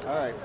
All right.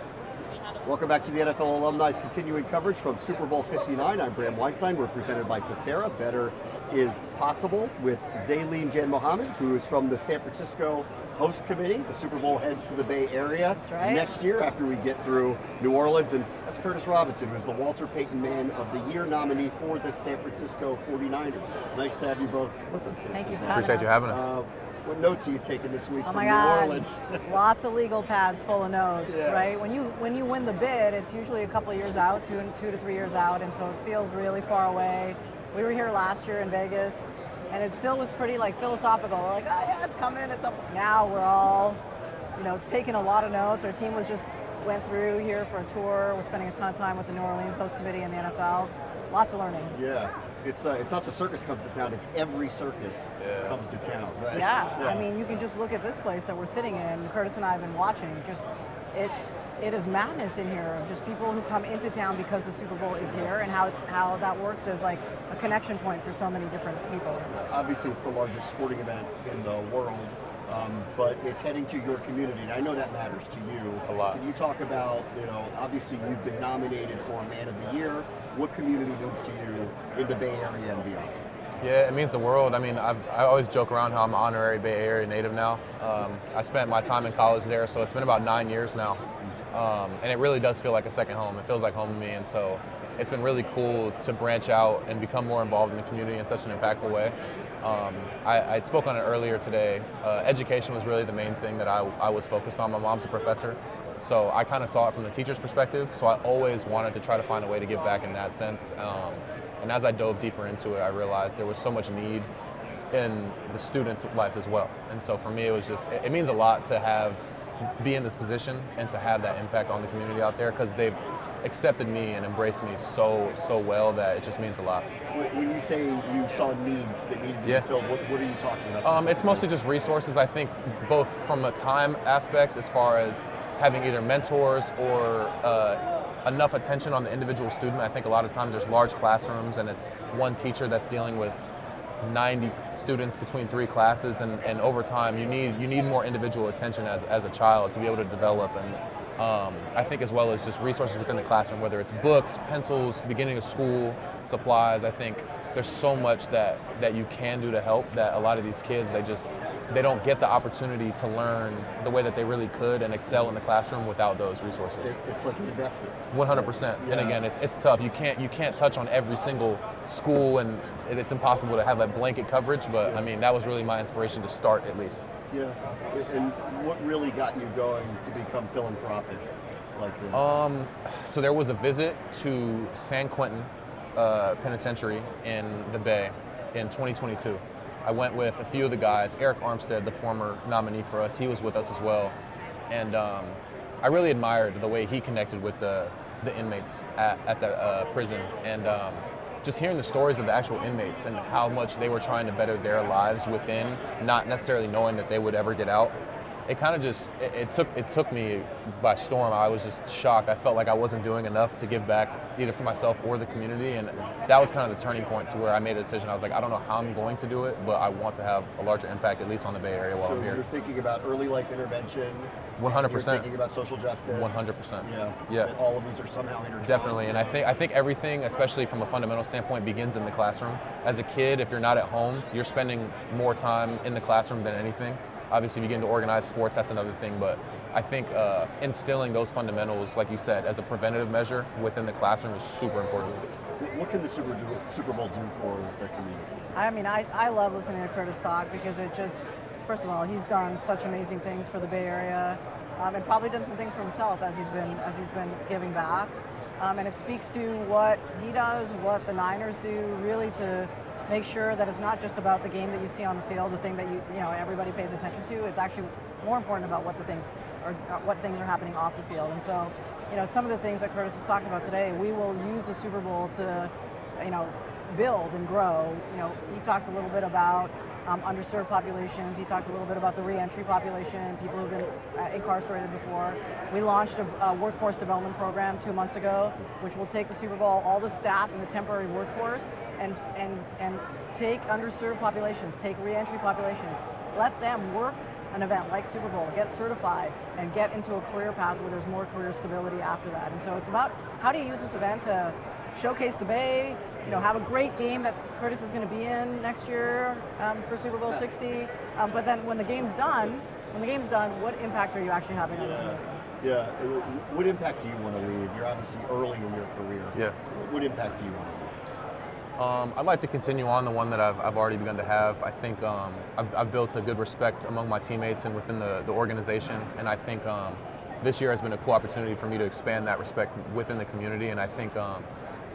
Welcome back to the NFL Alumni's continuing coverage from Super Bowl 59. I'm Bram Weinstein. We're presented by Coursera. Better is possible with Zayleen Jan Mohammed, who is from the San Francisco host committee. The Super Bowl heads to the Bay Area next year after we get through New Orleans. And that's Curtis Robinson, who's the Walter Payton Man of the Year nominee for the San Francisco 49ers. Nice to have you both with us. Thank you. Appreciate you having us. What notes are you taking this week Oh from my New God. Orleans? Lots of legal pads full of notes, Yeah. right? When you win the bid, it's usually a couple of years out, 2 to 3 years out, and so it feels really far away. We were here last year in Vegas, and it still was pretty philosophical. We're like, oh yeah, it's coming, it's up. Now we're all, taking a lot of notes. Our team went through here for a tour. We're spending a ton of time with the New Orleans host committee and the NFL. Lots of learning. Yeah, it's not the circus comes to town, it's every circus comes to town, right? Yeah, I mean, you can just look at this place that we're sitting in. Curtis and I have been watching. Just it is madness in here of just people who come into town because the Super Bowl is here, and how that works as like a connection point for so many different people. Obviously, it's the largest sporting event in the world, but it's heading to your community, and I know that matters to you. A lot. Can you talk about, obviously you've been nominated for Man of the Year. What community means to you in the Bay Area and beyond? Yeah, it means the world. I mean, I always joke around how I'm an honorary Bay Area native now. I spent my time in college there, so it's been about 9 years now. And it really does feel like a second home. It feels like home to me, and so it's been really cool to branch out and become more involved in the community in such an impactful way. I spoke on it earlier today. Education was really the main thing that I was focused on. My mom's a professor, so I kind of saw it from the teacher's perspective, so I always wanted to try to find a way to give back in that sense. And as I dove deeper into it, I realized there was so much need in the students' lives as well. And so for me, it was it means a lot to be in this position and to have that impact on the community out there, because they've accepted me and embraced me so well that it just means a lot. When you say you saw needs that needed to be filled, what are you talking about? It's mostly just resources. I think both from a time aspect, as far as having either mentors or enough attention on the individual student. I think a lot of times there's large classrooms and it's one teacher that's dealing with 90 students between 3 classes, and over time you need more individual attention as a child to be able to develop. And I think as well as just resources within the classroom, whether it's books, pencils, beginning of school, supplies. I think there's so much that you can do to help, that a lot of these kids, they don't get the opportunity to learn the way that they really could and excel in the classroom without those resources. It's like an investment. 100%. Yeah. And again, it's tough. You can't touch on every single school, and it's impossible to have that blanket coverage, but I mean, that was really my inspiration to start, at least. Yeah, and what really got you going to become philanthropic like this? So there was a visit to San Quentin Penitentiary in the Bay in 2022. I went with a few of the guys. Eric Armstead, the former nominee for us, he was with us as well. And I really admired the way he connected with the inmates at the prison. And just hearing the stories of the actual inmates and how much they were trying to better their lives within, not necessarily knowing that they would ever get out. It kind of just, it took me by storm. I was just shocked. I felt like I wasn't doing enough to give back either for myself or the community, and that was kind of the turning point to where I made a decision. I was like, I don't know how I'm going to do it, but I want to have a larger impact, at least on the Bay Area while I'm here. So you're thinking about early life intervention. 100%. You're thinking about social justice. 100%. Yeah. And all of these are somehow intertwined. Definitely, and I think everything, especially from a fundamental standpoint, begins in the classroom. As a kid, if you're not at home, you're spending more time in the classroom than anything. Obviously, if you get into organized sports, that's another thing, but I think instilling those fundamentals, like you said, as a preventative measure within the classroom is super important. What can the Super Bowl do for the community? I mean, I love listening to Curtis talk because it just, first of all, he's done such amazing things for the Bay Area, and probably done some things for himself as he's been giving back. And it speaks to what he does, what the Niners do, really to make sure that it's not just about the game that you see on the field, the thing that everybody pays attention to. It's actually more important about what things are happening off the field. And so, some of the things that Curtis has talked about today, we will use the Super Bowl to, build and grow. He talked a little bit about underserved populations. He talked a little bit about the reentry population, people who've been incarcerated before. We launched a workforce development program 2 months ago, which will take the Super Bowl, all the staff and the temporary workforce, and take underserved populations, take reentry populations, let them work an event like Super Bowl, get certified, and get into a career path where there's more career stability after that. And so it's about how do you use this event to showcase the Bay, have a great game that Curtis is going to be in next year for Super Bowl 60. But then when the game's done, what impact are you actually having on the community? Yeah. What impact do you want to leave? You're obviously early in your career. Yeah. What impact do you want to leave? I'd like to continue on the one that I've already begun to have. I think I've built a good respect among my teammates and within the organization, and I think this year has been a cool opportunity for me to expand that respect within the community. And I think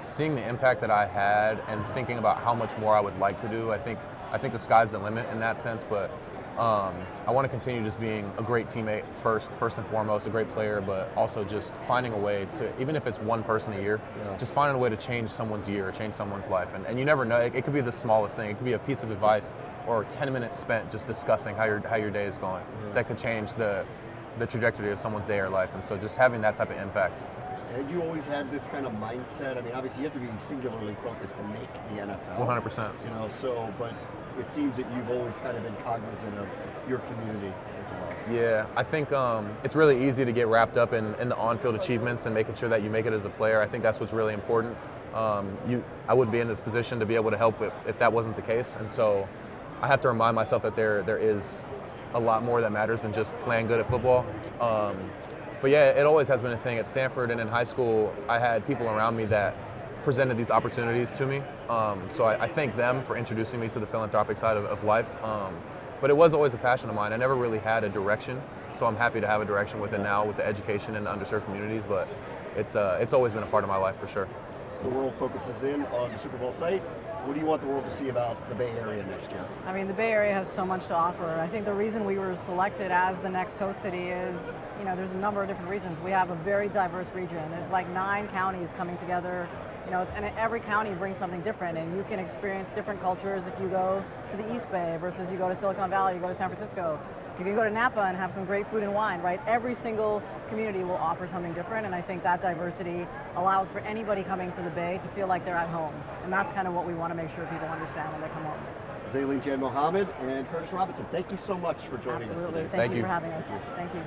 seeing the impact that I had and thinking about how much more I would like to do, I think the sky's the limit in that sense. But I want to continue just being a great teammate first and foremost, a great player, but also just finding a way to, even if it's one person a year, just finding a way to change someone's year, change someone's life. And you never know, it could be the smallest thing. It could be a piece of advice or 10 minutes spent just discussing how your day is going. That could change the trajectory of someone's day or life. And so just having that type of impact. And you always had this kind of mindset. I mean, obviously you have to be singularly focused to make the NFL. 100%. But it seems that you've always kind of been cognizant of your community as well. Yeah, I think it's really easy to get wrapped up in the on-field achievements and making sure that you make it as a player. I think that's what's really important. I wouldn't be in this position to be able to help if that wasn't the case. And so I have to remind myself that there is a lot more that matters than just playing good at football. But yeah, it always has been a thing. At Stanford and in high school, I had people around me that presented these opportunities to me. So I thank them for introducing me to the philanthropic side of life. But it was always a passion of mine. I never really had a direction, so I'm happy to have a direction with it now with the education in the underserved communities. But it's always been a part of my life for sure. The world focuses in on the Super Bowl site. What do you want the world to see about the Bay Area next year? I mean, the Bay Area has so much to offer. I think the reason we were selected as the next host city is, there's a number of different reasons. We have a very diverse region. There's like 9 counties coming together, and every county brings something different, and you can experience different cultures if you go to the East Bay versus you go to Silicon Valley, you go to San Francisco. You can go to Napa and have some great food and wine, right? Every single community will offer something different, and I think that diversity allows for anybody coming to the Bay to feel like they're at home. And that's kind of what we want to make sure people understand when they come home. Zalene Jan-Mohamed and Curtis Robinson, thank you so much for joining us today. Thank you for having us. Thank you.